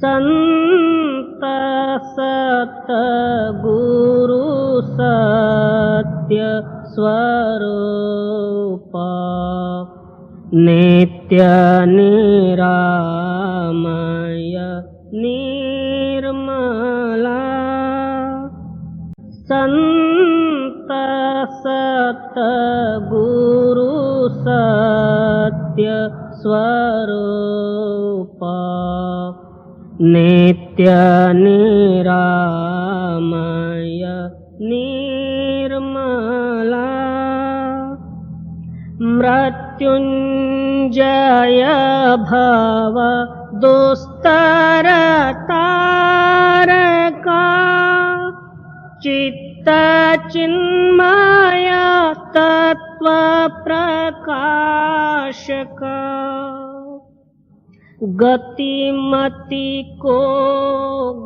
संत सतगुरु सत्य स्वरूप नित्य निरामय निर्मला संत सतगुरु सत्य स्वरूप नित्य निरामय निर्मला मृत्युंजय भव दुस्तर तारका चित्त चिन्मय तत्व प्रकाशका गतिमति को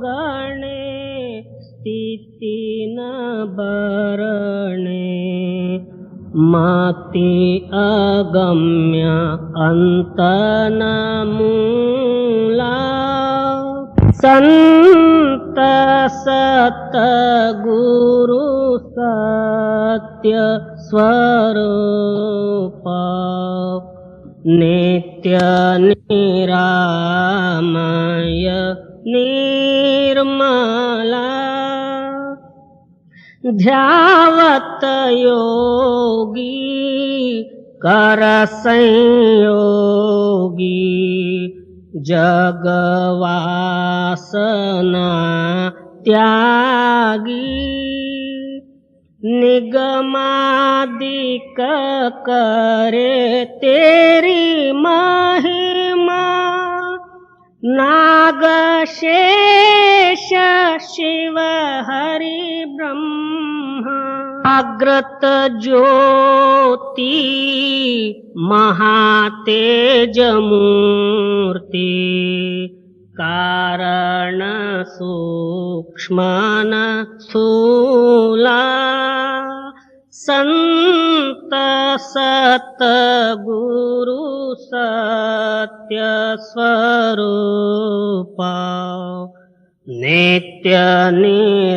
गणे स्थिति न बरणे मति अगम्य अंत न मूला संत सतगुरु सत्य स्वरूप नित्य निरामय निर्मला ध्यावत योगी कर संयोगी जगवासना त्यागी निगमादिक करे तेरी महिमा नाग शेष शिव हरि ब्रह्मा अग्रत ज्योति महातेज मूर्ति कारण सूक्ष्मन स्थूला संत सतगुरु सत्य स्वरूप नित्य निरामय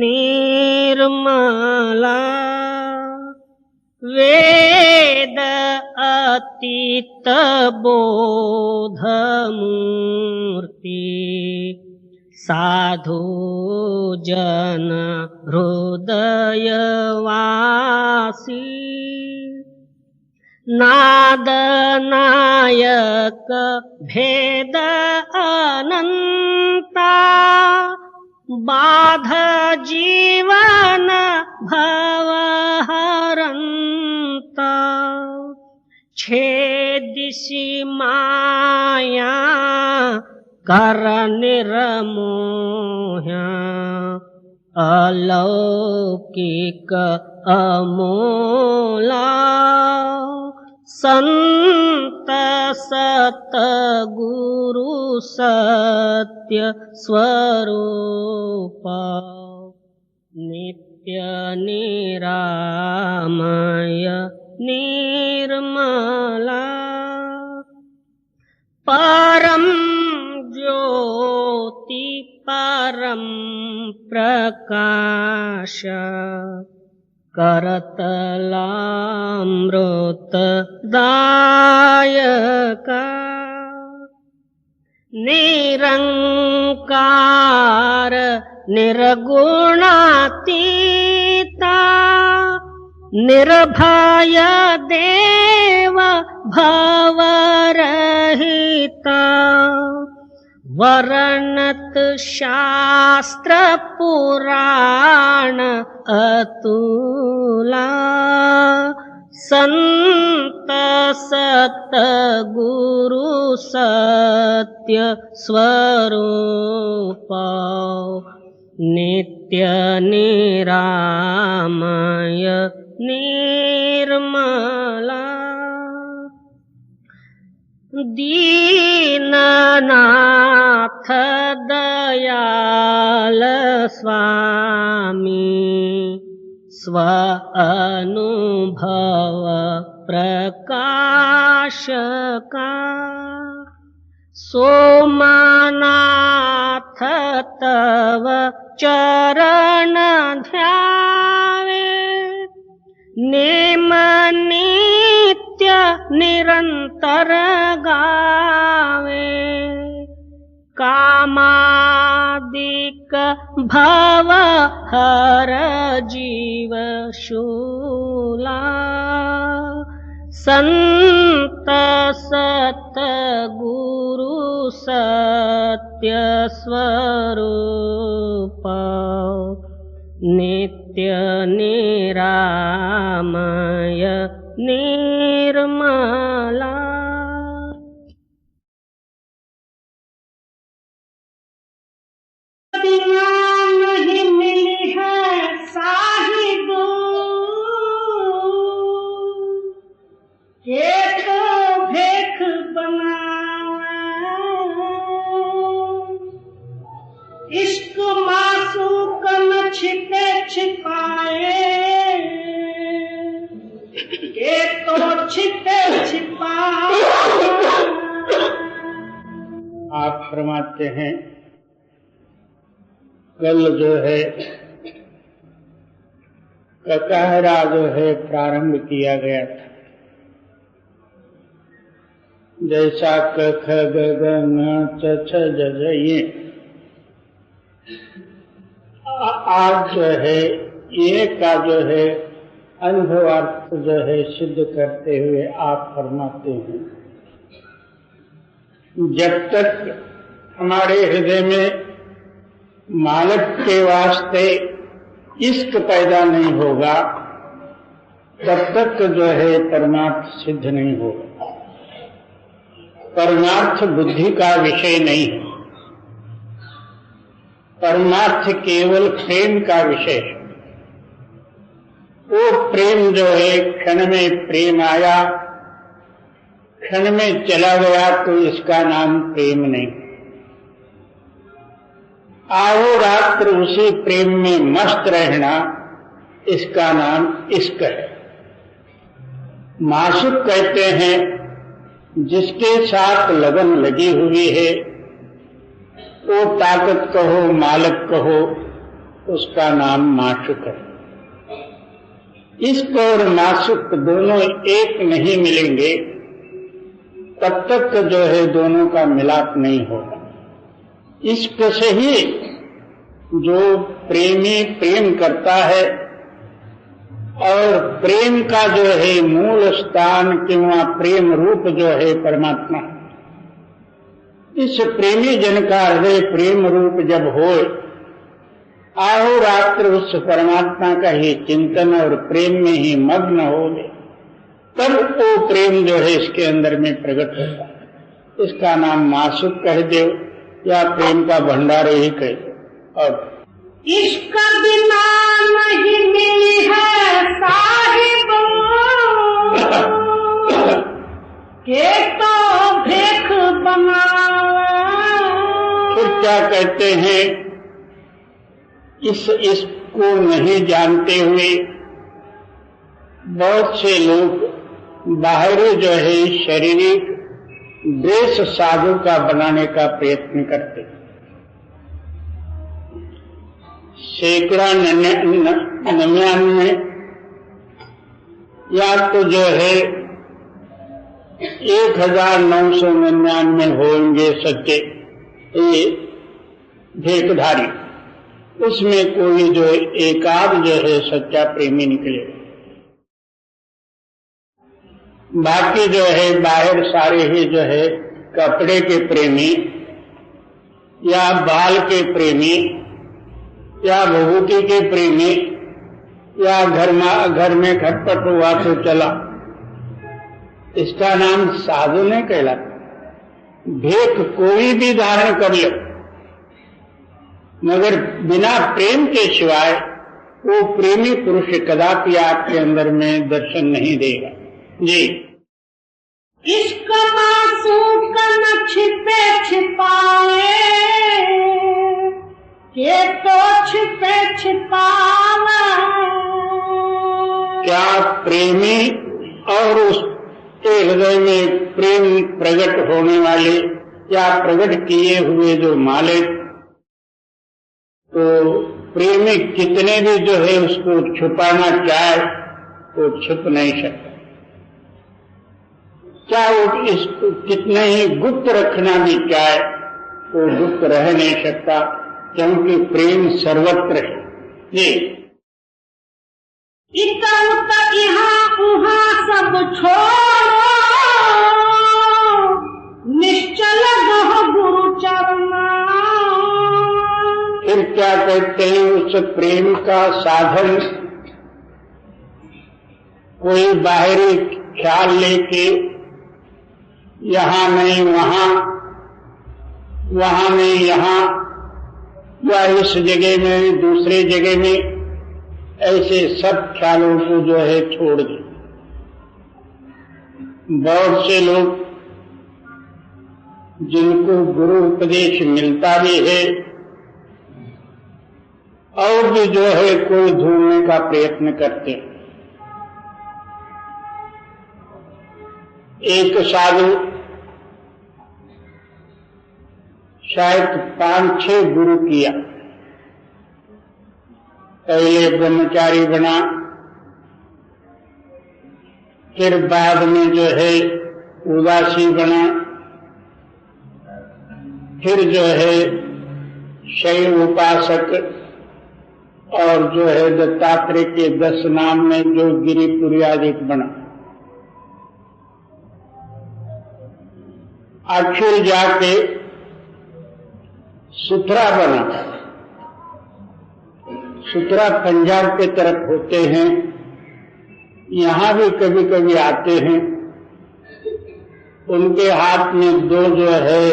निर्मला वेद अतीत बोध मूर्ति साधु जन हृदय वासी नाद नायक भेद अनंता बाध जीवन भव हरंता छेदिसि माया कर निर्मोह्या अलौकिक अमोला संत सतगुरु सत्य स्वरूप नित्य निरामय निर्मला परम ज्योति परम प्रकाश करतलामृत दायका निरंकार निर्गुणातीता निर्भय देव भवरहिता वर्णत शास्त्र पुराण अतुला संत सतगुरु सत्य स्वरूप नित्य निरामय निर्मला दीननाथ दयाल स्वामी स्व अनुभव प्रकाश का सोमनाथ तव चरण ध्यावे, नेम नित्य निरंतर गावे। कामादिक भव हर जीव शूला, संत सत गुरु सत्य स्वरूप, नित्य निरामय निर्मला। नहीं मिली है साहिब, एक भेख बनावे, इश्क मासूक न छिपे छिपाए, ये तो छिपे छिपाए। आप फरमाते हैं कल जो है ककहरा जो है प्रारंभ किया गया था। जैसा क ख ग ग न च छ ज ज ये आज जो है ये का जो है अनुभवार्थ जो है सिद्ध करते हुए आप फरमाते हैं, जब तक हमारे हृदय में मालिक के वास्ते इश्क पैदा नहीं होगा तब तक जो है परमार्थ सिद्ध नहीं होगा। परमार्थ बुद्धि का विषय नहीं है, परमार्थ केवल प्रेम का विषय है। वो प्रेम जो है क्षण में प्रेम आया क्षण में चला गया तो इसका नाम प्रेम नहीं। अहोरात्र उसी प्रेम में मस्त रहना इसका नाम इश्क है। माशूक कहते हैं जिसके साथ लगन लगी हुई है, वो ताकत कहो मालिक कहो उसका नाम माशूक है। इश्क और माशूक दोनों एक नहीं मिलेंगे तब तक जो है दोनों का मिलाप नहीं होगा। इश्क से ही जो प्रेमी प्रेम करता है और प्रेम का जो है मूल स्थान किंवा प्रेम रूप जो है परमात्मा, इस प्रेमी जन का हृदय प्रेम रूप जब हो अहोरात्र उस परमात्मा का ही चिंतन और प्रेम में ही मग्न हो गए तब वो प्रेम जो है इसके अंदर में प्रकट होता है। इसका नाम माशूक कह दो या प्रेम का भंडार ही कह दो। और इश्क बिना नहीं मिली है साहिब, के तो भेख बनावे। फिर क्या कहते हैं, इसको नहीं जानते हुए बहुत से लोग बाहरी जो है शारीरिक ड्रेस साधु का बनाने का प्रयत्न करते। सैकड़ा 99 या तो जो है 1999 होंगे सच्चे ये भेकधारी, उसमें कोई जो एकाध जो है सच्चा प्रेमी निकले। बाकी जो है बाहर सारे ही जो है कपड़े के प्रेमी या बाल के प्रेमी या भभूति के प्रेमी या घर में खटपट हुआ तो चला, इसका नाम साधु नहीं कहलाता। भेक कोई भी धारण कर ले मगर बिना प्रेम के सिवाय वो प्रेमी पुरुष कदापि आपके अंदर में दर्शन नहीं देगा। जी, इश्क मासूक न छिपे छिपाए, के तो छिपे छिपावा। क्या प्रेमी और उसके हृदय में प्रेम प्रकट होने वाले या प्रकट किए हुए जो मालिक, तो प्रेमी कितने भी जो है उसको छुपाना चाहे तो छुप नहीं सकता, चाहे वो इसको कितना ही गुप्त रखना भी चाहे वो गुप्त रह नहीं सकता, क्योंकि प्रेम सर्वत्र है। ये इतर उतर यहाँ उहाँ सब छोड़ो, निश्चल रहो गुरु चरणा। फिर क्या कहते हैं, उस प्रेम का साधन कोई बाहरी ख्याल लेके यहाँ नहीं वहाँ, वहाँ नहीं यहाँ, या इस जगह में दूसरे जगह में, ऐसे सब ख्यालों को जो है छोड़ दे। बहुत से लोग जिनको गुरु उपदेश मिलता भी है और भी जो है कोई ढूंढने का प्रयत्न करते हैं। एक साधु शायद 5-6 गुरु किया, पहले ब्रह्मचारी बना, फिर बाद में जो है उदासी बना, फिर जो है शैव उपासक, और जो है दत्तात्रेय के 10 नाम में जो गिरिपुरी आदि बना। आखिर जाके सुथरा बना। सुथरा पंजाब के तरफ होते हैं, यहाँ भी कभी कभी आते हैं। उनके हाथ में 2 जो है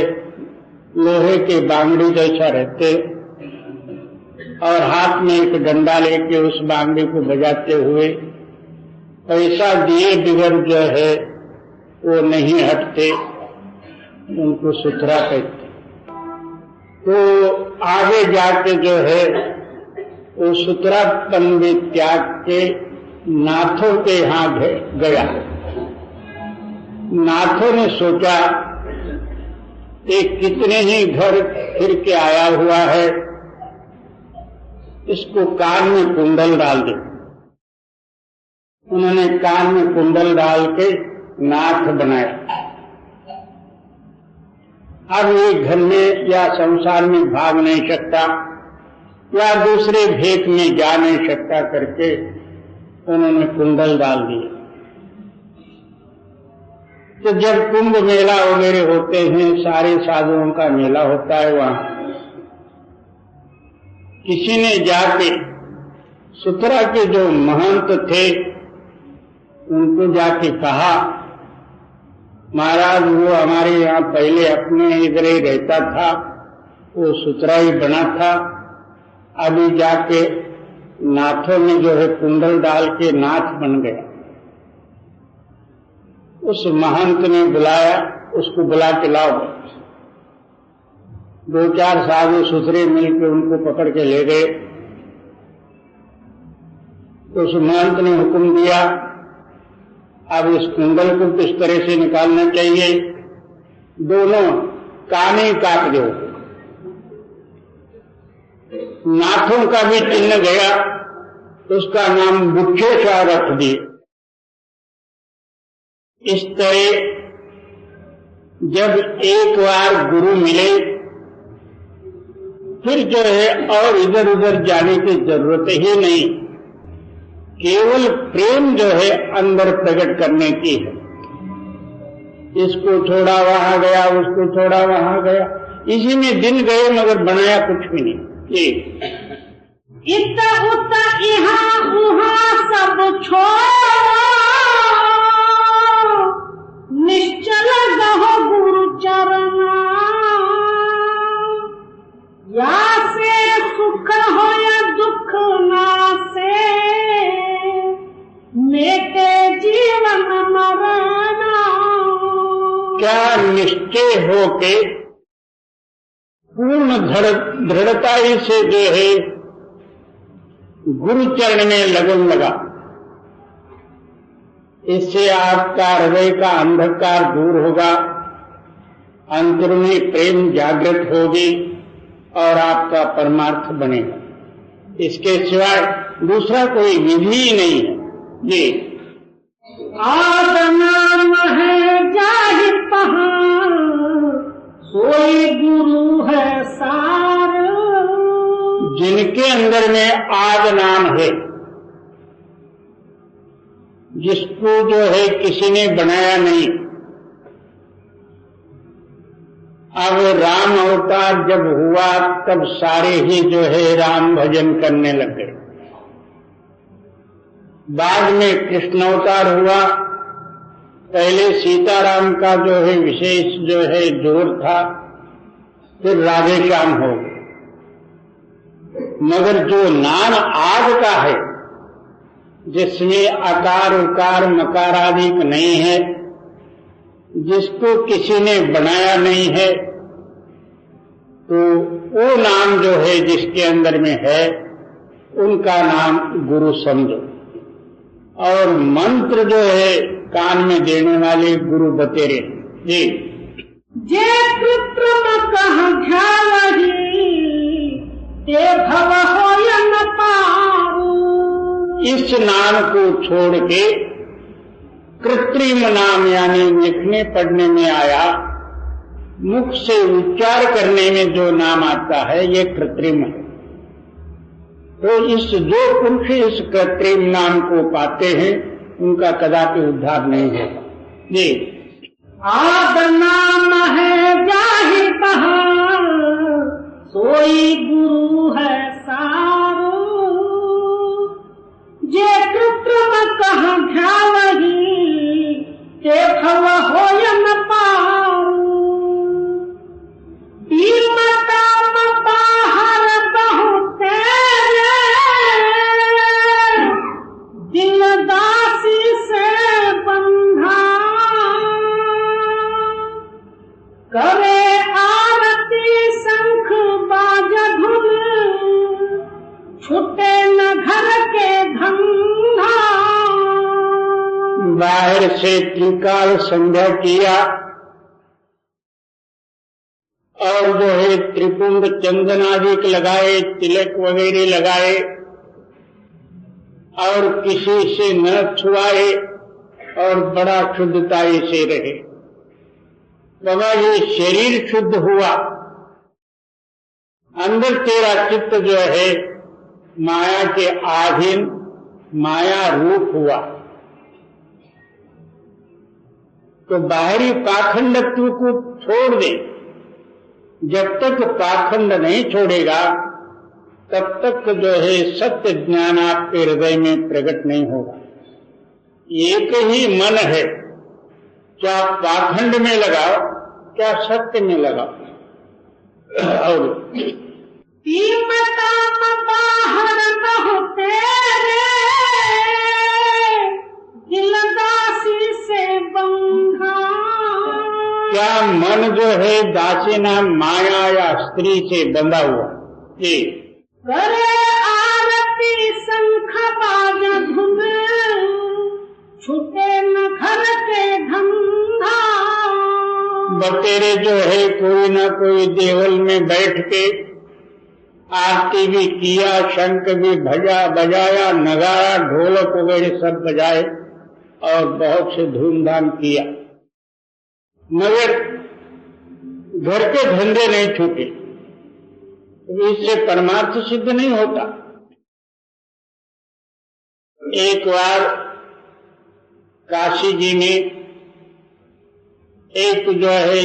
लोहे के बांगड़ी जैसा रहते, और हाथ में एक डंडा लेके उस बांगड़ी को बजाते हुए पैसा दिए बिगर जो है वो नहीं हटते, उनको सुथरा कहते। तो आगे जाके जो है वो सुथरापन में त्याग के नाथों के यहाँ गया। नाथों ने सोचा कि कितने ही घर फिर के आया हुआ है, इसको कान में कुंडल डाल दे। उन्होंने कान में कुंडल डाल के नाथ बनाया। अब ये घर में या संसार में भाग नहीं सकता या दूसरे भेद में जा नहीं सकता करके उन्होंने कुंडल डाल दिए। तो जब कुंभ मेला वगैरह होते हैं, सारे साधुओं का मेला होता है, वहां किसी ने जाके सुथरा के जो महंत थे उनको जाके कहा, महाराज वो हमारे यहाँ पहले अपने इधर ही रहता था, वो सुथरा ही बना था, अभी जाके नाथों में जो है कुंडल डाल के नाथ बन गया। उस महंत ने बुलाया, उसको बुला के लाओ। 2-4 साधु सुथरे मिलकर उनको पकड़ के ले गए। तो उस महंत ने हुक्म दिया, अब इस कुंडल को किस तरह से निकालना चाहिए, दोनों काने काट दो। नाथों का भी चिन्ह गया, उसका नाम बुच्छेश्वर रख दिए। इस तरह जब एक बार गुरु मिले, फिर जो है और इधर उधर जाने की जरूरत ही नहीं, केवल प्रेम जो है अंदर प्रकट करने की है। इसको छोड़ा वहां गया, उसको छोड़ा वहां गया, इसी में दिन गए मगर बनाया कुछ भी नहीं। ये इतर उतर यहाँ उहाँ सब छोड़ो, निश्चल रहो गुरु चरणा। या से सुख हो या दुख नासे, मेटे जीवन मरना। क्या निश्चय हो के पूर्ण दृढ़ता ही से जो है गुरु चरण में लगन लगा। इससे आपका हृदय का अंधकार दूर होगा अंतरूनी प्रेम जागृत होगी और आपका परमार्थ बनेगा। इसके सिवाय दूसरा कोई विधि ही नहीं है। जी, आद नाम है जाहिर पहाड़, सोई गुरु है सार। जिनके अंदर में आद नाम है, जिसको जो है किसी ने बनाया नहीं। अब राम अवतार जब हुआ तब सारे ही जो है राम भजन करने लग गए। बाद में कृष्ण अवतार हुआ, पहले सीताराम का जो है विशेष जो है जोर था, फिर राधे श्याम हो गए। मगर जो नाम आद का है, जिसमें आकार उकार मकार आदि नहीं है, जिसको किसी ने बनाया नहीं है, तो वो नाम जो है जिसके अंदर में है, उनका नाम गुरु समझो। और मंत्र जो है कान में देने वाले गुरु बतेरे। जी, जे कृत्रिम कह घ्यावही, ते भव होय न पारू। इस नाम को छोड़ के कृत्रिम नाम यानी लिखने पढ़ने में आया, मुख से उच्चार करने में जो नाम आता है, ये कृत्रिम है। तो इस जो पुरुष इस कृत्रिम नाम को पाते हैं, उनका कदापि उद्धार नहीं होगा। जी, आद नाम है जाहिर पहाड़, सोई गुरु है सारो। जे कृत्रिम कह घ्यावही, ते भव होय न पारू। मता बाहर बहु तेरे, दिल दासी से बंधा। करे आरती शंख बाज धुन, छूटे न घर के धंधा। बाहर से त्रिकाल संध्या किया और जो है त्रिपुंड चंदन आदि लगाए, तिलक वगैरह लगाए और किसी से न छुआए और बड़ा शुद्धताई से रहे। बाबा, ये शरीर शुद्ध हुआ, अंदर तेरा चित्त जो है माया के अधीन माया रूप हुआ, तो बाहरी पाखंडत्व को छोड़ दे। जब तक पाखंड नहीं छोड़ेगा, तब तक जो है सत्य ज्ञान आपके हृदय में प्रकट नहीं होगा। एक ही मन है, क्या पाखंड में लगाओ, क्या सत्य में लगाओ। और बाहर बहु तेरे, दिल दासी से बंधा। क्या मन जो है दासी नाम माया या स्त्री से बंधा हुआ। जी, करे आरती शंख बाज धुन, छूटे न घर के धंधा। बतेरे जो है कोई ना कोई देवल में बैठ के आरती भी किया, शंख भी बजाया, नगारा ढोलक वगैरह सब बजाए और बहुत से धूमधाम किया, मगर घर के धंधे नहीं छूटे। इससे परमार्थ सिद्ध नहीं होता। एक बार काशी जी में एक जो है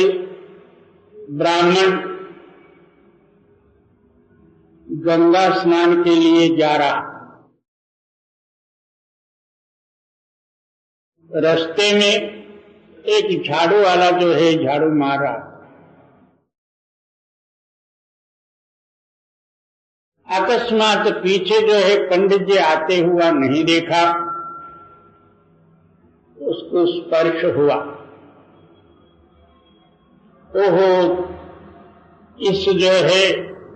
ब्राह्मण गंगा स्नान के लिए जा रहा, रास्ते में एक झाड़ू वाला जो है झाड़ू मार रहा। अकस्मात पीछे जो है पंडित जी आते हुआ नहीं देखा, उसको स्पर्श हुआ। ओहो, इस जो है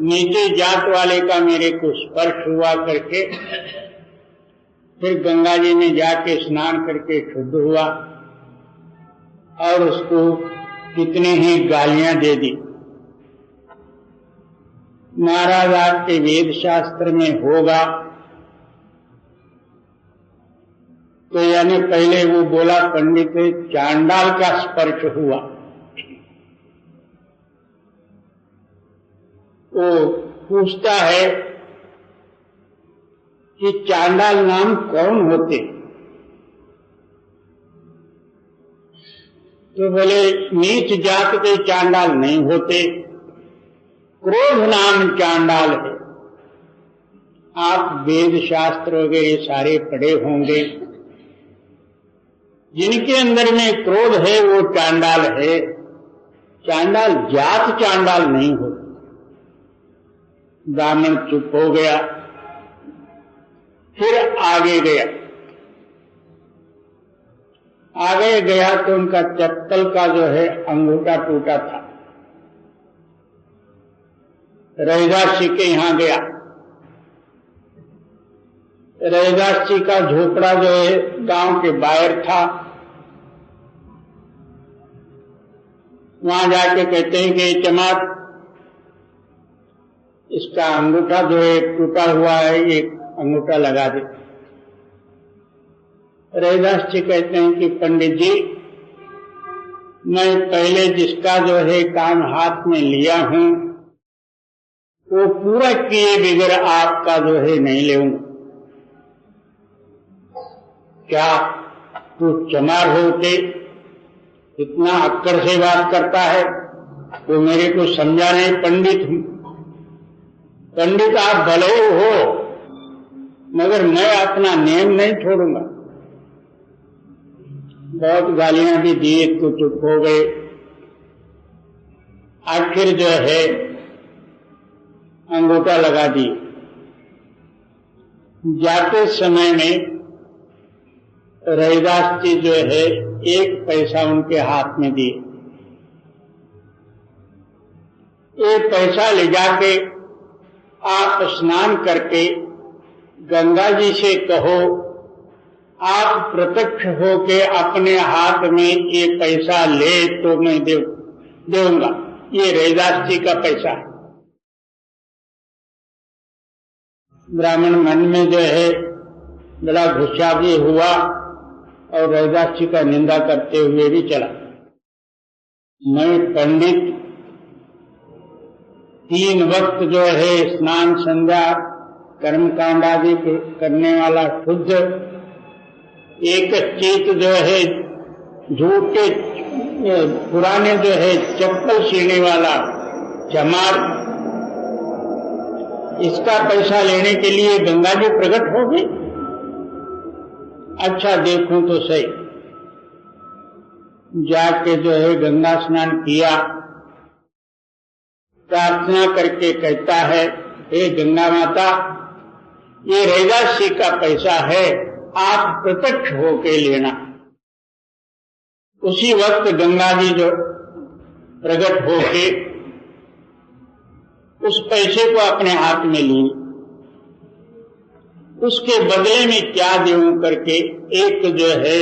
नीचे जात वाले का मेरे को स्पर्श हुआ करके फिर गंगा जी में जाके स्नान करके शुद्ध हुआ और उसको कितनी ही गालियां दे दी। महाराज आपके वेद शास्त्र में होगा तो यानी पहले वो बोला पंडित चांडाल का स्पर्श हुआ। वो पूछता है कि चांडाल नाम कौन होते? तो बोले नीच जात के चांडाल नहीं होते, क्रोध नाम चांडाल है। आप वेद शास्त्र वगैरह सारे पढ़े होंगे, जिनके अंदर में क्रोध है वो चांडाल है। चांडाल जात चांडाल नहीं होता। ब्राह्मण चुप हो गया, फिर आगे गया। आगे गया तो उनका चप्पल का जो है अंगूठा टूटा था। रैदास जी के यहां गया। रैदास जी का झोपड़ा जो है गांव के बाहर था। वहां जाके कहते हैं कि चमार, इसका अंगूठा जो है टूटा हुआ है, एक अंगूठा लगा दे। रैदास जी कहते हैं कि पंडित जी, मैं पहले जिसका जो है काम हाथ में लिया हूं वो पूरा किए बगैर आपका जो है नहीं लेऊंगा। क्या तू चमार होके इतना अक्कड़ से बात करता है? तो मेरे को समझा नहीं, पंडित हूं। पंडित आप भले हो, मगर मैं अपना नियम नहीं छोड़ूंगा। बहुत गालियां भी दी तो चुप हो गए। आखिर जो है अंगूठा लगा दिए। जाते समय में रैदास जी जो है 1 पैसा उनके हाथ में दिए। 1 पैसा ले जाके आप स्नान करके गंगा जी से कहो, आप प्रत्यक्ष होके अपने हाथ में ये पैसा ले तो मैं दूंगा। ये रैदास जी का पैसा है। ब्राह्मण मन में जो है बड़ा गुस्सा भी हुआ और रैदास जी का निंदा करते हुए भी चला। मैं पंडित 3 वक्त जो है स्नान संध्या कर्मकांड आदि करने वाला शुद्ध, एक चीत जो है झूठे पुराने जो है चप्पल सीने वाला चमार, इसका पैसा लेने के लिए गंगा जी प्रकट हो गई। अच्छा देखूं तो सही। जाके जो है गंगा स्नान किया, प्रार्थना करके कहता है, हे गंगा माता, ये रैदास जी का पैसा है, आप प्रत्यक्ष होके लेना। उसी वक्त गंगा जी जो प्रकट होके उस पैसे को अपने हाथ में ली। उसके बदले में क्या देऊं करके एक जो है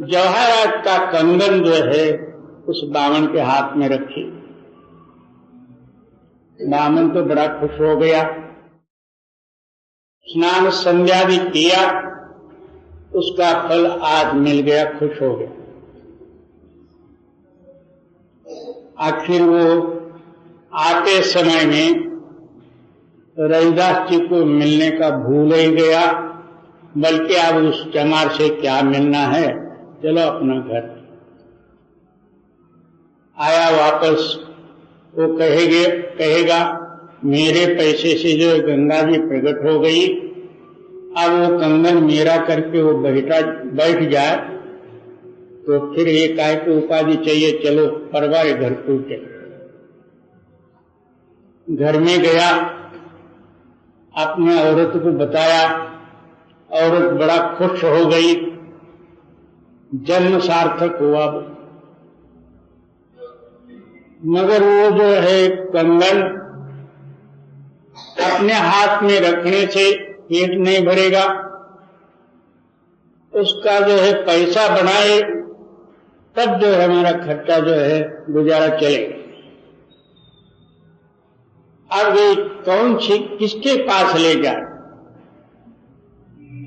जवाहरात का कंगन जो है उस बामन के हाथ में रखी। बामन तो बड़ा खुश हो गया। स्नान संध्या भी किया, उसका फल आज मिल गया, खुश हो गया। आखिर वो आते समय में रैदास जी को मिलने का भूल ही गया, बल्कि अब उस चमार से क्या मिलना है, चलो अपना घर। आया वापस, वो कहेगा मेरे पैसे से जो गंगा जी प्रकट हो गई, अब वो कंगन मेरा करके वो बैठ जाए तो फिर ये काय को उपाधि चाहिए, चलो परवाह घर टूटे। घर में गया, अपने औरत को बताया, औरत बड़ा खुश हो गई, जन्म सार्थक हुआ। मगर वो जो है कंगन अपने हाथ में रखने से पेट नहीं भरेगा, उसका जो है पैसा बनाए तब जो है हमारा खर्चा जो है गुजारा चलेगा। अब ये कौन सी किसके पास ले जाए?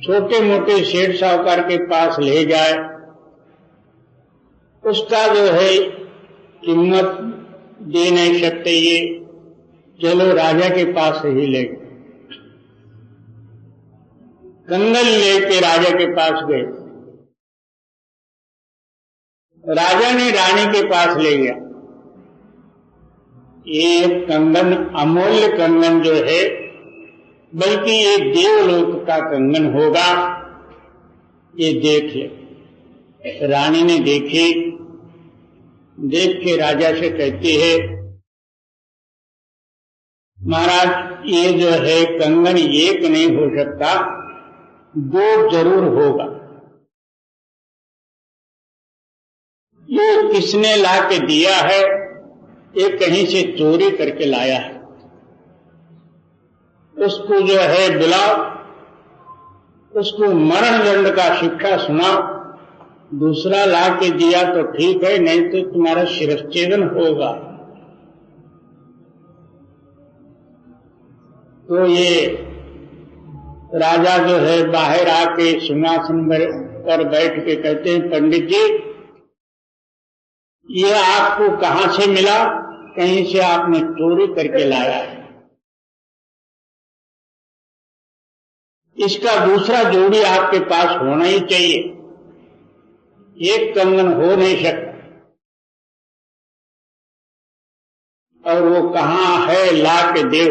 छोटे मोटे सेठ साहूकार के पास ले जाए, उसका जो है कीमत दे नहीं सकते ये, चलो राजा के पास ही ले गए। कंगन लेके राजा के पास गए, राजा ने रानी के पास ले गया। ये कंगन अमूल्य कंगन जो है, बल्कि ये देवलोक का कंगन होगा, ये देख ले। रानी ने देखी, देख के राजा से कहती है, महाराज ये जो है कंगन एक नहीं हो सकता, दो जरूर होगा। ये किसने ला के दिया है? ये कहीं से चोरी करके लाया है। उसको जो है बुलाओ, उसको मरण दंड का शिक्षा सुनाओ। दूसरा ला के दिया तो ठीक है, नहीं तो तुम्हारा शिरच्छेदन होगा। तो ये राजा जो है बाहर आके सिंहासन पर बैठ के कहते हैं, पंडित जी ये आपको कहां से मिला? कहीं से आपने चोरी करके लाया है। इसका दूसरा जोड़ी आपके पास होना ही चाहिए, एक कंगन हो नहीं सकता। और वो कहां है? ला के देव,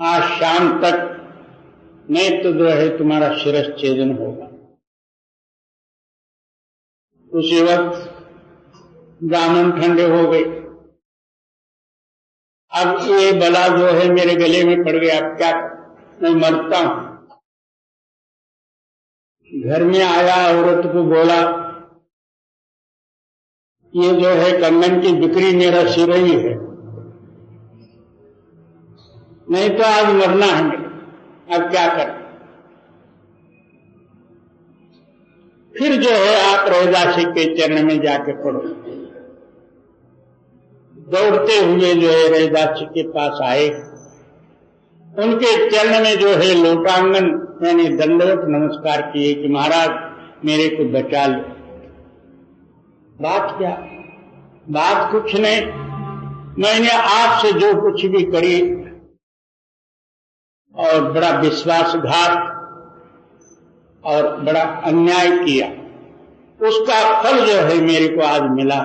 आज शाम तक, नहीं तो जो है तुम्हारा शिरच्छेदन होगा। उसी वक्त ब्राह्मण ठंडे हो गए। अब ये बला जो है मेरे गले में पड़ गया, अब क्या, मैं मरता हूं। घर में आया, औरत को बोला, ये जो है कंगन की बिक्री मेरा सिर ही है, नहीं तो आज मरना है, अब क्या कर। फिर जो है आप रैदासी के चरण में जाके पड़ो। दौड़ते हुए जो है रैदासी के पास आए, उनके चरण में जो है लोटांगन यानी दंडवत नमस्कार किए कि महाराज मेरे को बचा लो। बात क्या? बात कुछ नहीं, मैंने आपसे जो कुछ भी करी और बड़ा विश्वासघात और बड़ा अन्याय किया, उसका फल जो है मेरे को आज मिला।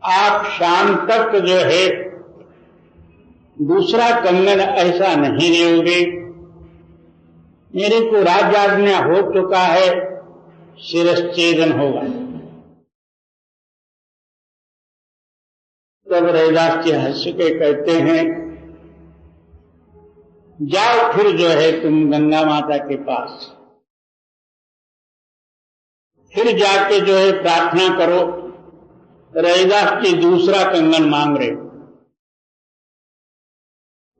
आप शाम तक जो है दूसरा कंगन ऐसा नहीं लोगे। मेरे को राज्याज्ञा हो चुका है, शिरच्छेदन होगा। तब रैदास जी हंस के कहते हैं, जाओ फिर जो है तुम गंगा माता के पास, फिर जाके जो है प्रार्थना करो। रैदास जी दूसरा कंगन मांग रहे।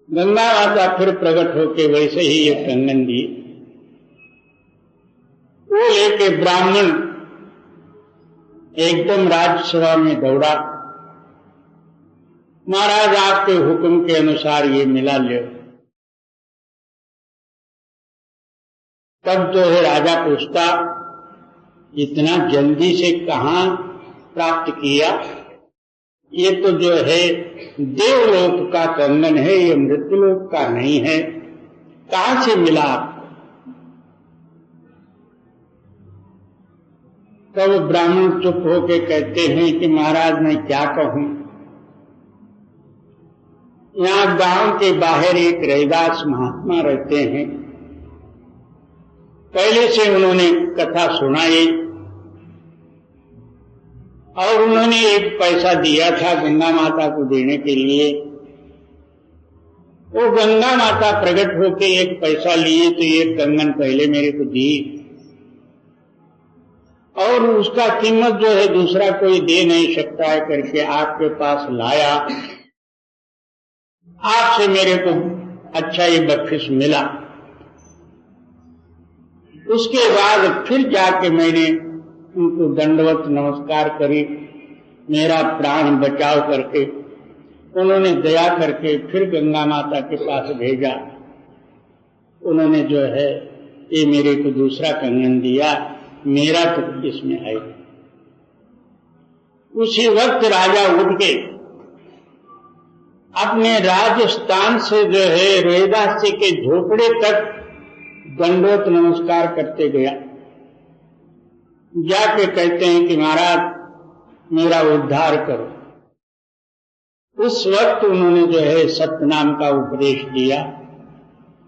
गंगा माता फिर प्रकट होके वैसे ही ये कंगन दी। वो लेके ब्राह्मण एकदम राजसभा में दौड़ा, महाराज आपके हुक्म के अनुसार ये मिला ले। तब जो है राजा पूछता, इतना जल्दी से कहां प्राप्त किया? ये तो जो है देवलोक का कंगन है, ये मृत्युलोक का नहीं है, कहां से मिला आपको? तब ब्राह्मण चुप होके कहते हैं कि महाराज मैं क्या कहूं, यहाँ गांव के बाहर एक रैदास महात्मा रहते हैं, पहले से उन्होंने कथा सुनाई और उन्होंने एक पैसा दिया था गंगा माता को देने के लिए। वो गंगा माता प्रकट होके एक पैसा लिए तो ये कंगन पहले मेरे को दी और उसका कीमत जो है दूसरा कोई दे नहीं सकता है करके आपके पास लाया। आपसे मेरे को अच्छा ये बख्शिश मिला। उसके बाद फिर जाके मैंने उनको दंडवत नमस्कार करी, मेरा प्राण बचाव करके। उन्होंने दया करके फिर गंगा माता के पास भेजा। उन्होंने जो है ये मेरे को दूसरा कंगन दिया, मेरा तो इसमें है। उसी वक्त राजा उठ के अपने राजस्थान से जो है रोहिदासी के झोपड़े तक दंडवत नमस्कार करते गया। जाके कहते हैं कि महाराज मेरा उद्धार करो। उस वक्त उन्होंने जो है सत्यनाम का उपदेश दिया।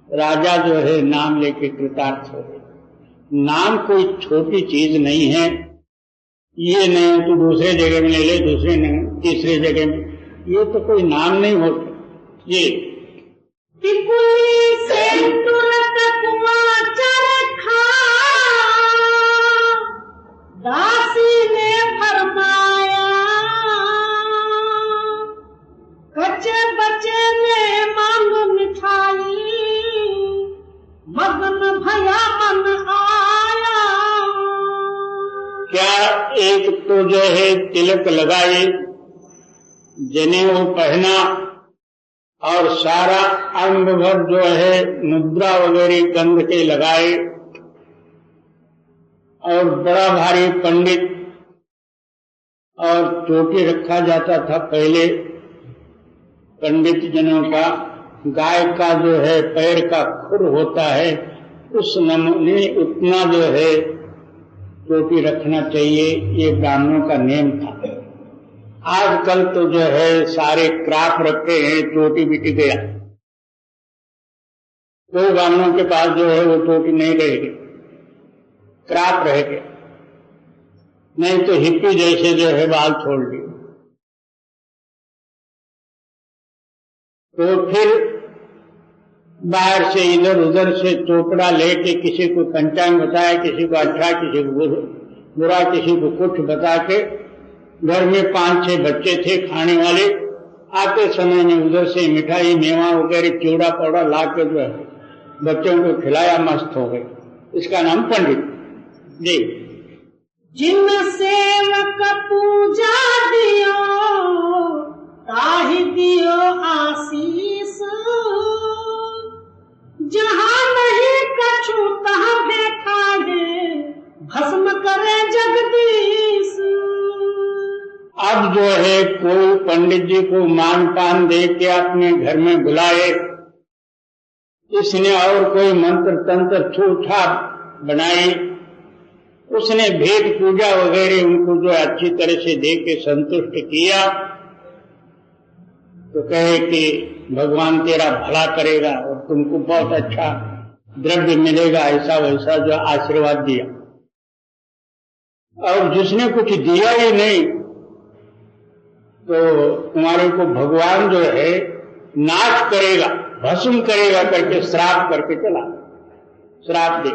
राजा जो है नाम लेके कृतार्थ हो गए। नाम कोई छोटी चीज नहीं है। ये नहीं तो दूसरे जगह में ले ले, दूसरे नहीं तीसरे जगह में, ये तो कोई नाम नहीं होता। ये से तुरत कुआचर खा, दासी ने फरमाया, कच्चे बच्चे ने मांग मिठाई, मगन भया मन आया। क्या एक तो जो है तिलक लगाए, जनेऊ पहना और सारा अंग भर जो है मुद्रा वगैरह गंध के लगाए, और बड़ा भारी पंडित और चोटी रखा जाता था पहले पंडित जनों का। गाय का जो है पैर का खुर होता है, उस नमूने उतना जो है चोटी रखना चाहिए, ये ब्राह्मणों का नियम था। आजकल तो जो है सारे क्राप रखे हैं, चोटी बिट गया। तो ब्राह्मणों के पास जो है वो चोटी नहीं रहेगी, क्राप रह गया, नहीं तो हिप्पी जैसे जो है बाल छोड़ लिए। तो फिर बाहर से इधर उधर से चोपड़ा लेके किसी को पंचांग बताया, किसी को अच्छा, किसी को बुरा, किसी को कुछ बता के, घर में 5-6 बच्चे थे खाने वाले, आते समय में उधर से मिठाई मेवा वगैरह चूड़ा पौड़ा ला के जो है बच्चों को खिलाया, मस्त हो गए। इसका नाम पंडित जी। जिन सेवक पूजा दियो, ताहि दियो आशीष, जहाँ नहीं कछु तहाँ बैठा है, भस्म करे जगदीश। अब जो है कोई पंडित जी को मान पान दे के अपने घर में बुलाए, इसने और कोई मंत्र तंत्र छूछा बनाई, उसने भेद पूजा वगैरह उनको जो अच्छी तरह से दे के संतुष्ट किया, तो कहे कि भगवान तेरा भला करेगा और तुमको बहुत अच्छा द्रव्य मिलेगा, ऐसा वैसा जो आशीर्वाद दिया। और जिसने कुछ दिया ही नहीं, तो तुम्हारे को भगवान जो है नाश करेगा, भस्म करेगा करके श्राप करके चला, श्राप दे।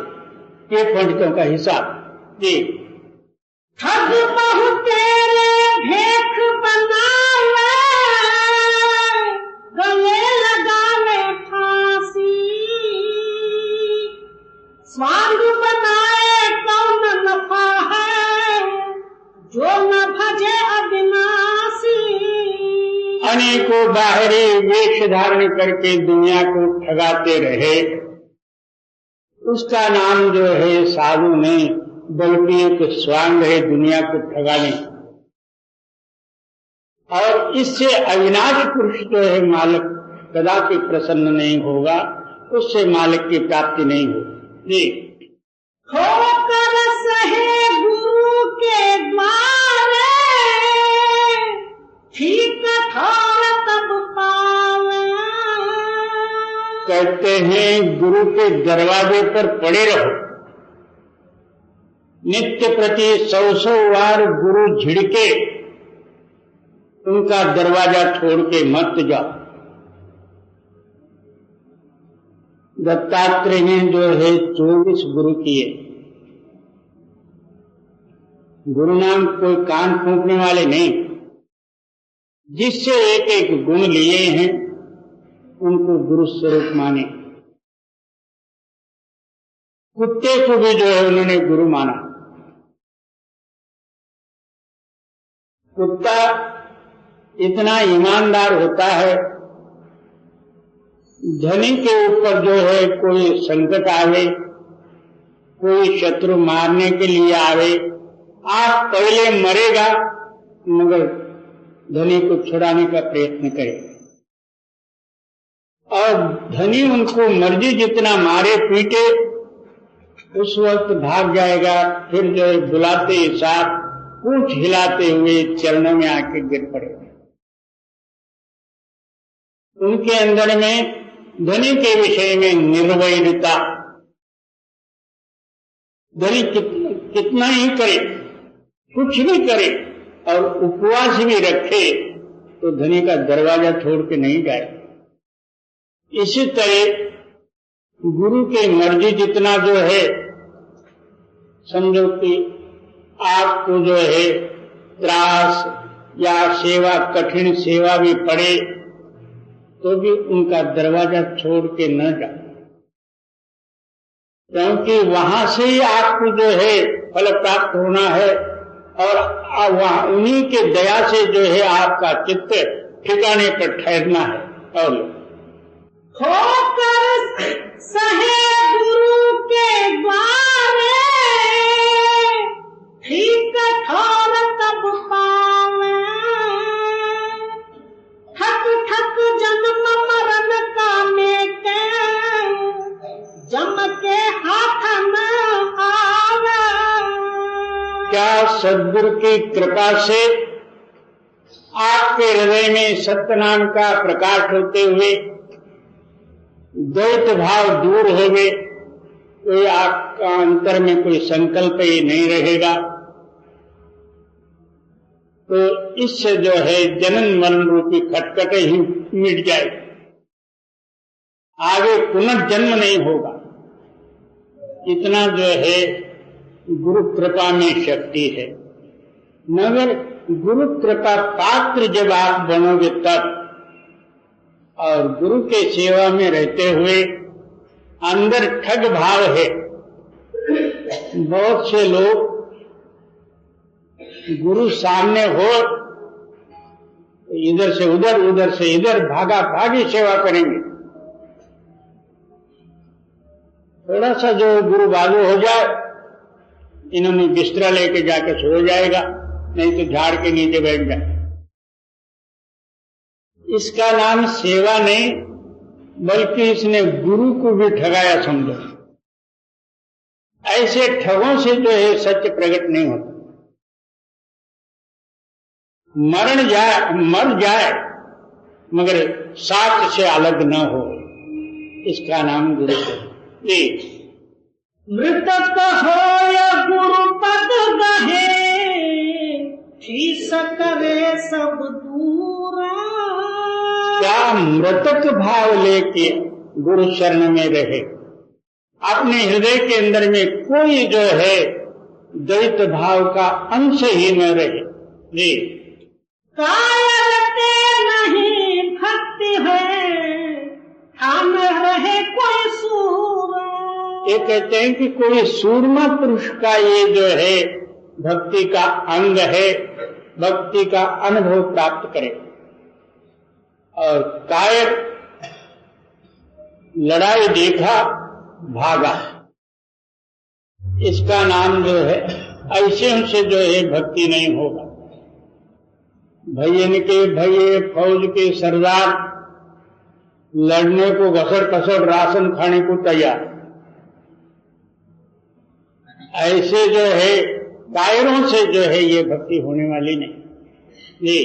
ये पंडितों का हिसाब जी। ठग बहु तेरे भेख बनावे, गले लगावे फांसी, स्वांग बनाए कौन नफा है, जो न भजे अविनाशी। अनेकों बाहरी वेश धारण करके दुनिया को ठगाते रहे, उसका नाम जो है साधु नहीं बल्कि एक स्वांग है दुनिया को ठगाने। और इससे अविनाशी पुरुष जो है मालिक कदापि प्रसन्न नहीं होगा, उससे मालिक की प्राप्ति नहीं होगी जी। होकर सहे गुरु के द्वारे, ठीक ठार तब पावे। कहते हैं गुरु के दरवाजे पर पड़े रहो, नित्य प्रति 100 बार गुरु झिड़के, उनका दरवाजा छोड़ के मत जाओ। दत्तात्रेय ने जो है 24 गुरु किए। गुरु नाम कोई कान फूंकने वाले नहीं, जिससे एक एक गुण लिए हैं उनको गुरु स्वरूप माने। कुत्ते को भी जो है उन्होंने गुरु माना। कुत्ता इतना ईमानदार होता है, धनी के ऊपर जो है कोई संकट आवे, कोई शत्रु मारने के लिए आवे, आप पहले मरेगा मगर धनी को छुड़ाने का प्रयत्न करेगा। और धनी उनको मर्जी जितना मारे पीटे, उस वक्त भाग जाएगा, फिर जो है बुलाते ही साथ पूंछ हिलाते हुए चरणों में आके गिर पड़ेगा। उनके अंदर में धनी के विषय में निर्वैरता, धनी कितना ही करे, कुछ भी करे और उपवास भी रखे तो धनी का दरवाजा छोड़ के नहीं जाए। इसी तरह गुरु की मर्जी जितना जो है, समझो कि आपको जो है त्रास या सेवा, कठिन सेवा भी पड़े तो भी उनका दरवाजा छोड़ के न जाए, क्योंकि वहां से ही आपको जो है फल प्राप्त होना है और वहां उन्हीं के दया से जो है आपका चित्त ठिकाने पर ठहरना है। और होकर सहे गुरु के द्वारे, ठीक कठोर तब पावे, ठक ठक जन्म मरण का मेटे, जम के हाथ न आवे। क्या सद्गुरु की कृपा से आपके हृदय में सत्य नाम का प्रकाश होते हुए द्वैत भाव दूर हो गए, कोई आपका अंतर में कोई संकल्प ही नहीं रहेगा, तो इससे जो है जन्म मरण रूपी खटखट ही मिट जाए, आगे पुनर्जन्म नहीं होगा। इतना जो है गुरु कृपा में शक्ति है। मगर गुरु कृपा पात्र जब आप बनोगे तब, और गुरु के सेवा में रहते हुए अंदर ठग भाव है। बहुत से लोग गुरु सामने हो इधर से उधर भागा भागी सेवा करेंगे। थोड़ा सा जो गुरु बाजू हो जाए, इन्होंने बिस्तरा लेके जाकर सो जाएगा, नहीं तो झाड़ के नीचे बैठ जाए। इसका नाम सेवा नहीं, बल्कि इसने गुरु को भी ठगाया समझो। ऐसे ठगों से जो है सत्य प्रकट नहीं होता। मर जाए मगर साथ से अलग न हो, इसका नाम गुरु है। मृतक हो या गुरु पद गहे, ठीक करे सब दूरा। क्या मृतक भाव लेके गुरु शरण में रहे, अपने हृदय के अंदर में कोई जो है द्वैत भाव का अंश ही न रहे। जी, कायरते नहीं भक्ति है, हम रहे कोई सूरा। ये कहते हैं कि कोई सूरमा पुरुष का ये जो है भक्ति का अंग है, भक्ति का अनुभव प्राप्त करे। और कायर लड़ाई देखा भागा, इसका नाम जो है ऐसे उनसे जो है भक्ति नहीं होगा। भैयन के भैये फौज के सरदार लड़ने को घसड़ कसड़ राशन खाने को तैयार, ऐसे जो है कायरों से जो है ये भक्ति होने वाली नहीं। जी,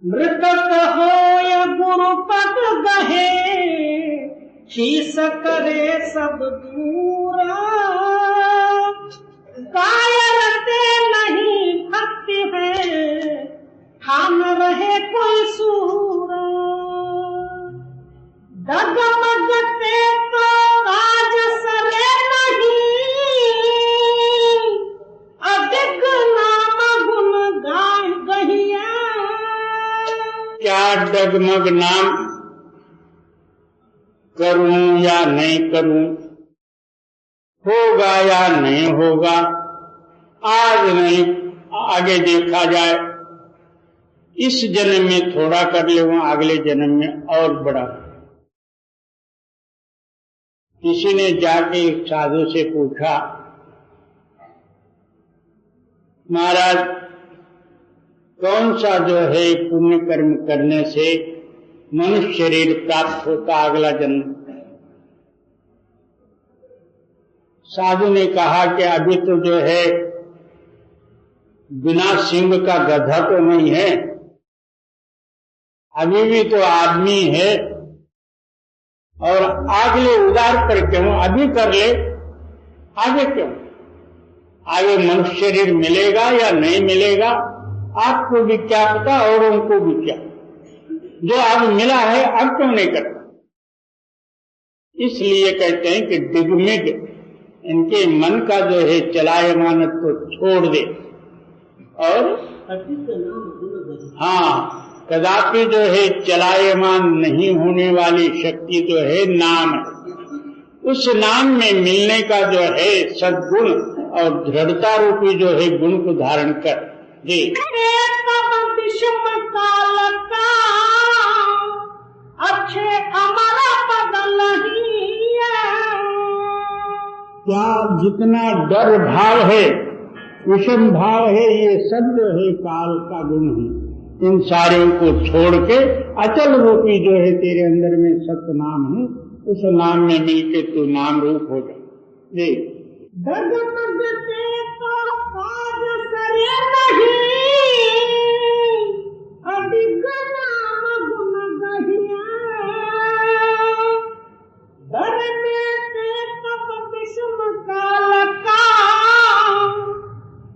मृतक हो या गुरु पद गहे, शीस करे सब दूरा। कायरते नहीं भक्ति है, हम रहे कोई सूरा। डगमगते तो राज सरे नहीं, अधिक नाम गुण गाय गहिया। क्या डगमग नाम करूं या नहीं करूं, होगा या नहीं होगा, आज नहीं आगे देखा जाए, इस जन्म में थोड़ा कर ले, वहां अगले जन्म में और बड़ा। किसी ने जाके एक साधु से पूछा, महाराज कौन सा जो है पुण्य कर्म करने से मनुष्य शरीर प्राप्त होता अगला जन्म? साधु ने कहा कि अभी तो जो है बिना सिंह का गधा तो नहीं है, अभी भी तो आदमी है, और अगले उदार पर क्यों, अभी कर ले, आगे क्यों? आगे मनुष्य शरीर मिलेगा या नहीं मिलेगा आपको भी क्या पता, और उनको भी क्या। जो अब मिला है अब क्यों नहीं करता? इसलिए कहते हैं कि दिग्मिग इनके मन का जो है चलायमान को छोड़ दे, और हाँ कदापि जो है चलायमान नहीं होने वाली शक्ति जो है नाम है। उस नाम में मिलने का जो है सद्गुण और दृढ़ता रूपी जो है गुण को धारण कर दे। अच्छे हमारा बदल नहीं है। क्या जितना डर भाव है, विषम भाव है, ये सब जो है काल का गुण है। इन सारों को छोड़ के अचल रूपी जो है तेरे अंदर में सत्य नाम है, उस नाम में मिलके तू नाम रूप हो जा। देख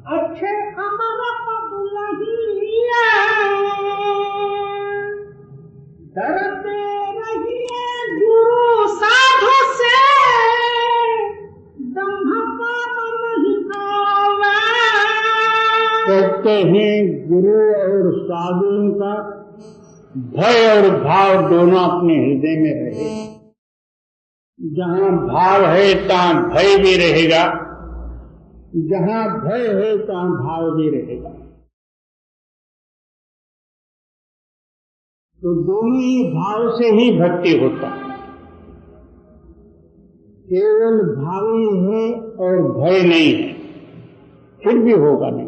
अच्छे हमारा डरते रहिए गुरु साधु से, दम्भ पाप नहीं आवे। कहते हैं गुरु और साधुओं का भय और भाव दोनों अपने हृदय में रहे। जहाँ भाव है तहाँ भय भी रहेगा, जहाँ भय है तहाँ भाव भी रहेगा। तो दोनों ही भाव से ही भक्ति होता है। केवल भावी है और भय नहीं है फिर भी होगा नहीं,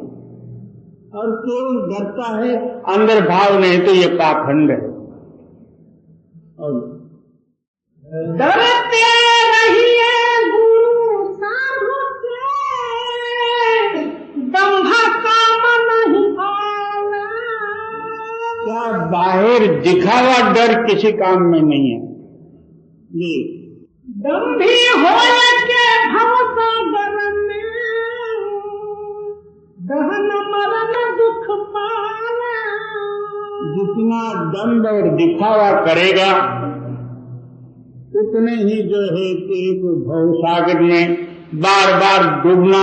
और केवल डरता है अंदर भाव नहीं तो ये पाखंड है। और डरते रहिए गुरु साधु से, दम्भ काम नहीं आना। क्या बाहर दिखावा डर किसी काम में नहीं है। जी दम्भी होए के भव सागर में, दहन मरण दुख पाना। जितना दंड और दिखावा करेगा उतने ही जो है तेरे को भव सागर में बार बार डूबना,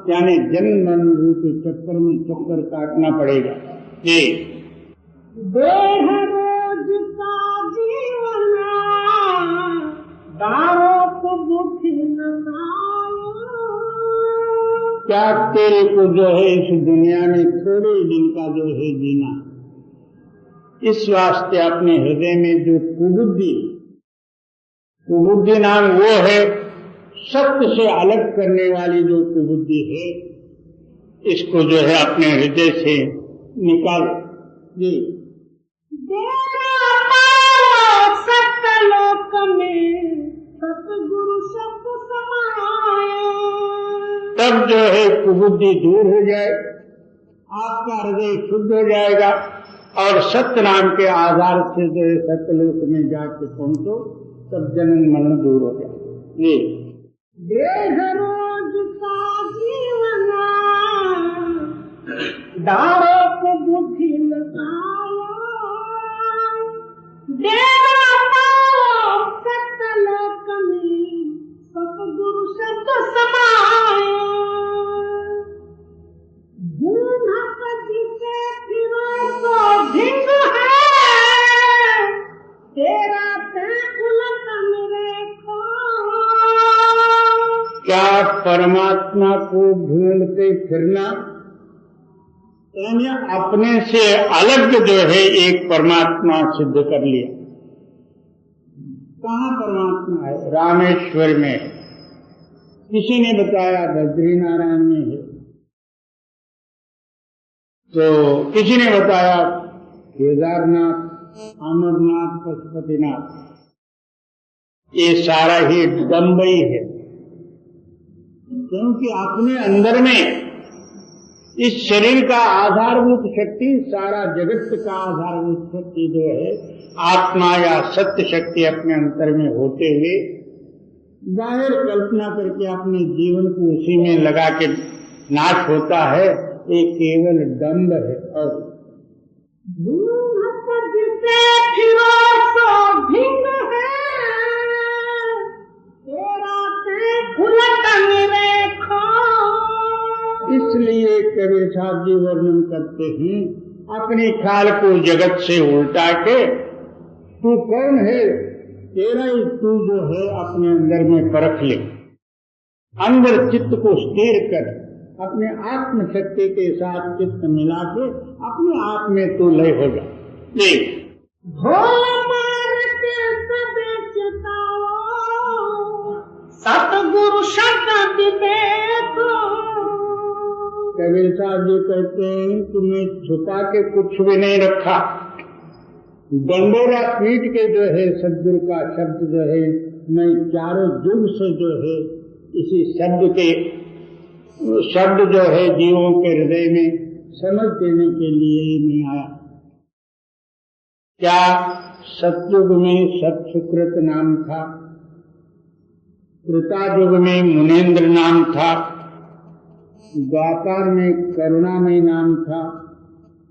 यानी जन्म मरण रूपी चक्कर में चक्कर काटना पड़ेगा। जी देह रोज का जीवन, दारों को बुद्धि नसायो। क्या तेरे को जो है इस दुनिया में थोड़े दिन का जो है जीना, इस वास्ते अपने हृदय में जो कुबुद्धि, कुबुद्धि नाम वो है सत्य से अलग करने वाली जो कुबुद्धि है, इसको जो है अपने हृदय से निकाल। जी सत्यलोक में सतगुरु शब्द समाया। तब जो है कुबुद्धि दूर हो जाए, आपका हृदय शुद्ध हो जाएगा, और सत्य नाम के आधार से जो है सत्यलोक में जाके पहुंचो, तब जन्म मरण दूर हो जाए। ये देह रोज का जीवन, दारों को बुद्धि नसाया। देवा पाओ सत्यलोक में सतगुरु शब्द समाया। भूनक जिसे फिरो तो भिंग है, तेरा उलट मेरे को। क्या परमात्मा को ढूंढते फिरना यानी अपने से अलग जो है एक परमात्मा सिद्ध कर लिया। कहाँ परमात्मा है? रामेश्वर में है। किसी ने बताया बद्रीनारायण में है, तो किसी ने बताया केदारनाथ, अमरनाथ, पशुपतिनाथ। ये सारा ही दम्भ ही है, क्योंकि अपने अंदर में इस शरीर का आधारभूत शक्ति, सारा जगत का आधारभूत शक्ति जो है आत्मा या सत्य शक्ति अपने अंतर में होते हुए बाहर कल्पना करके अपने जीवन को उसी में लगा के नाश होता है, ये केवल दंभ है। और जिसे फिरो सो भिंग है, तेरा ते उलटन रेखा। इसलिए कबीर साहब जी वर्णन करते हैं, अपने ख्याल को जगत से उल्टा के तू कौन है, तेरा ही तू जो है अपने अंदर में परख ले। अंदर चित्त को स्थिर कर, अपने आत्म शक्ति के साथ चित्त मिला के अपने आप में तू लय हो जा। सतगुरु शब्द देखो। कबीर साहब जी कहते हैं कि मैं छुपा के कुछ भी नहीं रखा, डंडोरा पीट के जो है सदगुरु का शब्द जो है मैं चारों युग से जो है इसी शब्द जो है जीवों के हृदय में समझ देने के लिए ही मैं आया। क्या सतयुग में सत्सुकृत नाम था, त्रेतायुग में मुनेन्द्र नाम था, द्वापर में करुणामय नाम था,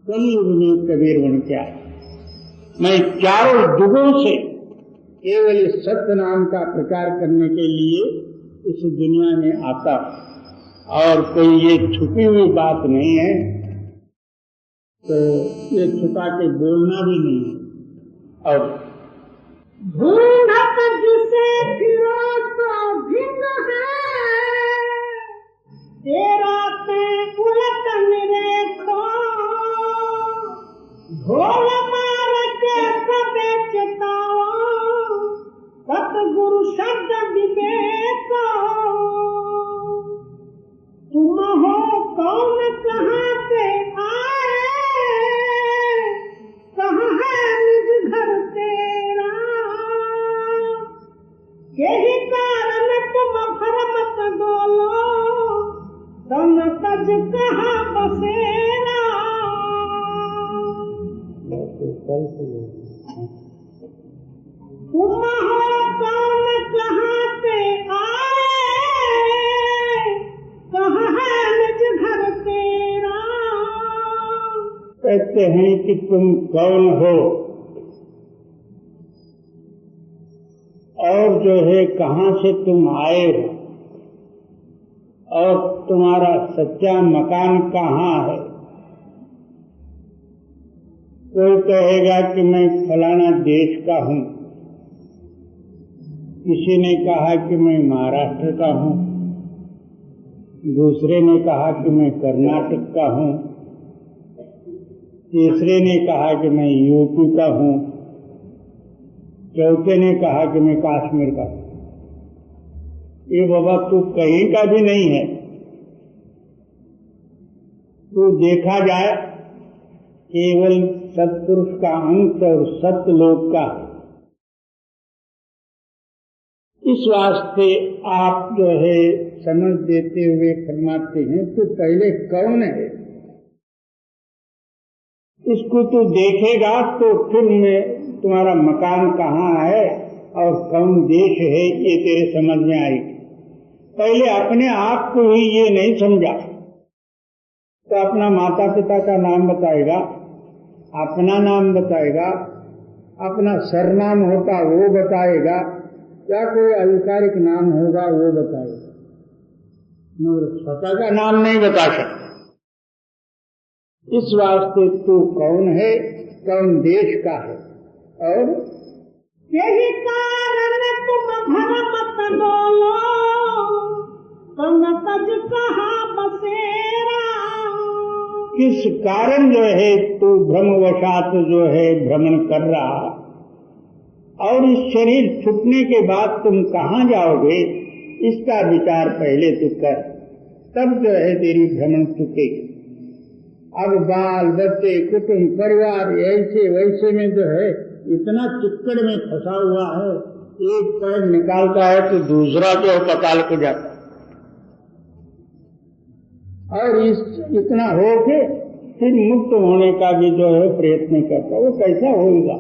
कलयुग में कबीर बन के आया। मैं चारों युगों से केवल इस सत्य नाम का प्रचार करने के लिए इस दुनिया में आता, और कोई ये छुपी हुई बात नहीं है, तो ये छुपा के बोलना भी नहीं है। और ढूंढत जिसे फिरो सो भिन्न है, तेरा ते उलटन रेखा। ढोल मार के सबे चेतावा, सतगुरु शब्द विवेका। तुम हो कौन, कहाँ से आए, कहाँ है निज घर तेरा। यही कारण तुम भरमत डोलो, तन तज कहाँ बसेरा। तुम हो कौन, कहाँ से आए, कहाँ है निज घर तेरा। कहते हैं कि तुम कौन हो और जो है कहाँ से तुम आए हो, और तुम्हारा सच्चा मकान कहाँ है। कोई कहेगा कि मैं फलाना देश का हूँ, किसी ने कहा कि मैं महाराष्ट्र का हूँ, दूसरे ने कहा कि मैं कर्नाटक का हूँ, तीसरे ने कहा कि मैं यूपी का हूँ, चौथे ने कहा कि मैं कश्मीर का हूँ। ये बाबा तू कहीं का भी नहीं है। तू देखा जाए केवल सत्पुरुष का अंश और सत्यलोक का। इस वास्ते आप जो है समझ देते हुए फरमाते हैं तो पहले कौन है, इसको तू देखेगा तो फिर मैं तुम्हारा मकान कहाँ है और कौन देश है ये तेरे समझ में आएगी। पहले अपने आप को ही ये नहीं समझा तो अपना माता पिता का नाम बताएगा, अपना नाम बताएगा, अपना सरनाम होता वो बताएगा, या कोई आधिकारिक नाम होगा वो बताएगा, मगर स्वतः का नाम नहीं बता सकता। इस वास्ते तू कौन है, कौन देश का है, और यही कारण तुम भरमत डोलो, तुम तज कहाँ बसेरा। किस कारण जो है तू भ्रमवशात जो है भ्रमण कर रहा, और इस शरीर छूटने के बाद तुम कहाँ जाओगे, इसका विचार पहले तू कर, तब जो है तेरी भ्रमण चुकेगी। अब बाल बच्चे कुटुंब परिवार ऐसे वैसे में जो है इतना चिक्कड़ में फंसा हुआ है, एक पैर निकालता है तो दूसरा जो है पकाल के जाता है, और इतना हो के फिर मुक्त होने का भी जो है प्रयत्न करता, वो कैसा होगा।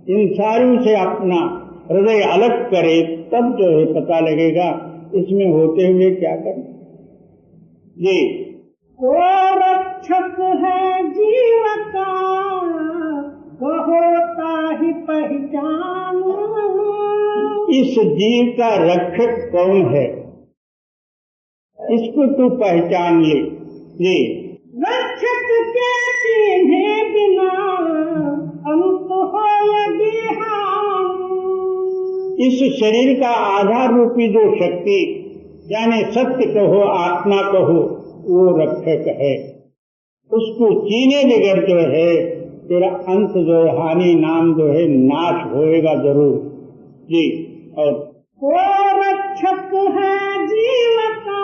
इन सारों से अपना हृदय अलग करे, तब जो है पता लगेगा इसमें होते हुए क्या करें। जी, वो रक्षक है जीव का, वो होता ही पहचान। इस जीव का रक्षक कौन है, इसको तू पहचान ले। जी, रक्षक के चिन्हे बिना अंत हो यदि हम। इस शरीर का आधार रूपी जो शक्ति, यानी सत्य कहो आत्मा कहो, वो रक्षक है। उसको चीने बगैर जो है तेरा अंत जो है हानि नाम जो है नाश होएगा जरूर। जी, और वो रक्षक है जीव का,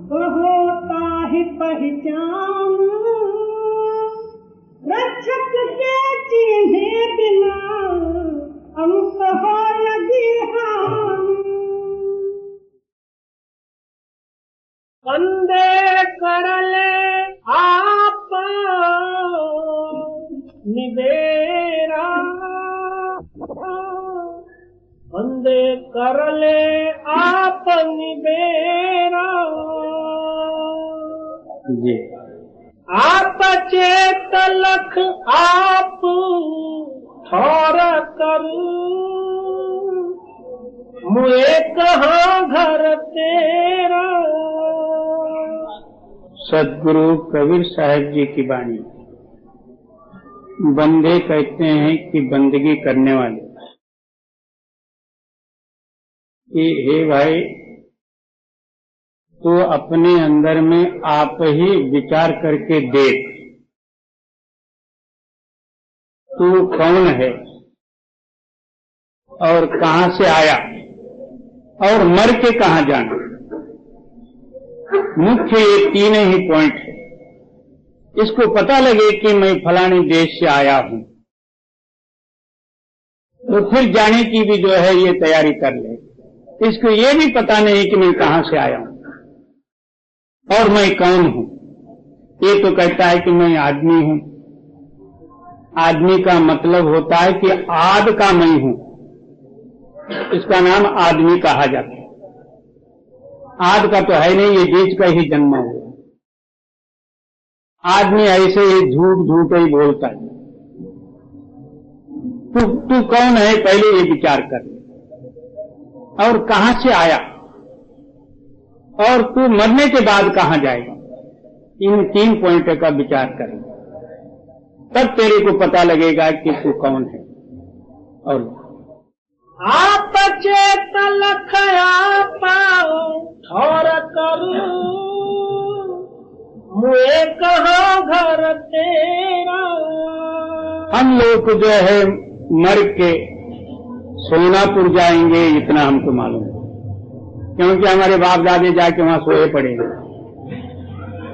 वो होता ही पहचान। रक्षक के चिन्हे बिना अंत हो यदि हम। वंदे करले आप निबेरा, वंदे करले आप निबेरा। जी, आप चेत लख आप ठौर कर, मुए कहाँ घर तेरा। सदगुरु कबीर साहब जी की वाणी। बंदे कहते हैं कि बंदगी करने वाले, कि हे भाई तो अपने अंदर में आप ही विचार करके देख, तू कौन है और कहां से आया और मर के कहां जाना। मुख्य ये तीन ही पॉइंट है। इसको पता लगे कि मैं फलाने देश से आया हूं, तो फिर जाने की भी जो है ये तैयारी कर ले। इसको ये भी पता नहीं कि मैं कहां से आया हूं और मैं कौन हूं। ये तो कहता है कि मैं आदमी हूं। आदमी का मतलब होता है कि आद का मैं हूं, इसका नाम आदमी कहा जाता है। आद का तो है नहीं, ये बीच का ही जन्मा हुआ। आदमी ऐसे ही झूठ झूठ ही बोलता है। तू कौन है, पहले ये विचार कर, और कहां से आया, और तू मरने के बाद कहां जाएगा। इन तीन पॉइंट का विचार करें, तब तेरे को पता लगेगा कि तू कौन है। और आप चेत लख आप ठौर कर, मुए कहाँ घर तेरा। हम लोग जो है मर के सोनापुर जाएंगे, इतना हमको मालूम है, क्योंकि हमारे बाप दादे जाके वहां सोए पड़े हैं,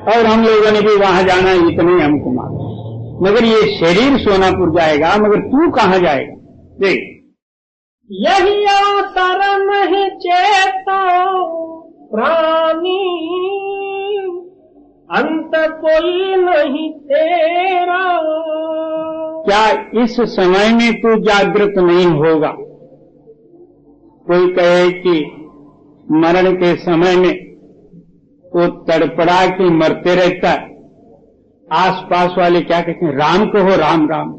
और हम लोगों ने भी वहां जाना, इतने हमको मालूम। मगर ये शरीर सोनापुर जाएगा, मगर तू कहां जाएगा। देख, यही अवसर नहीं चेतो प्राणी, अंत कोई नहीं तेरा। क्या इस समय में तू जागृत नहीं होगा। कोई कहे कि मरण के समय में वो तड़पड़ा के मरते रहता है, आसपास वाले क्या कहते हैं, राम कहो राम राम।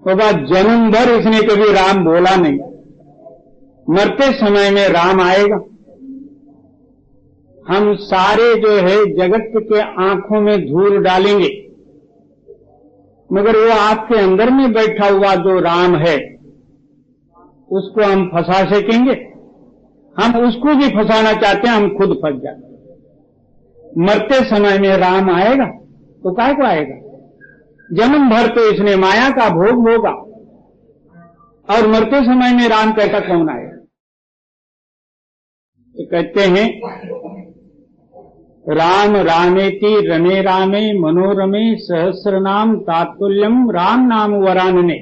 तो बात जन्म भर उसने कभी राम बोला नहीं, मरते समय में राम आएगा। हम सारे जो है जगत के आंखों में धूल डालेंगे, मगर वो आपके अंदर में बैठा हुआ जो राम है उसको हम फंसा सकेंगे। हम उसको भी फंसाना चाहते हैं, हम खुद फंस जाते हैं। मरते समय में राम आएगा तो काय को आएगा? जन्म भर तो इसने माया का भोग होगा, और मरते समय में राम कहता कौन आएगा? तो कहते हैं राम रामेति रमे रामे मनोरमे सहस्र नाम तात्तुल्यम राम नाम वरानने।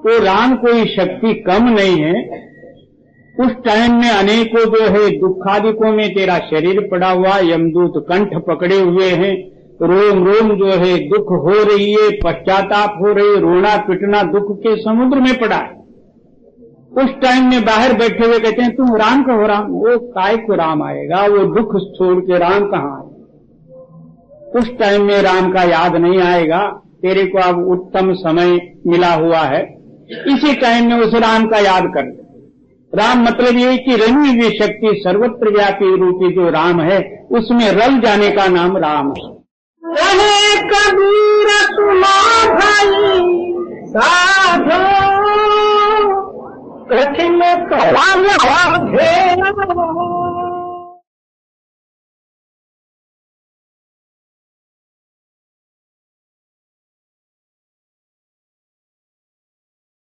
तो राम कोई शक्ति कम नहीं है। उस टाइम में अनेकों जो है दुखादिकों में तेरा शरीर पड़ा हुआ, यमदूत कंठ पकड़े हुए हैं, रोम रोम जो है दुख हो रही है, पश्चाताप हो रही है, रोना पिटना दुख के समुद्र में पड़ा है। उस टाइम में बाहर बैठे हुए कहते हैं तुम राम कहो। राम वो काय को राम आएगा? वो दुख छोड़ के राम कहाँ आए? उस टाइम में राम का याद नहीं आएगा। तेरे को अब उत्तम समय मिला हुआ है, इसी टाइम में उस राम का याद कर। राम मतलब ये कि रमी हुई शक्ति सर्वत्र व्यापी रूपी जो राम है, उसमें रल जाने का नाम राम है। रहे कबीर सुना भाई साधो कठिन कलाम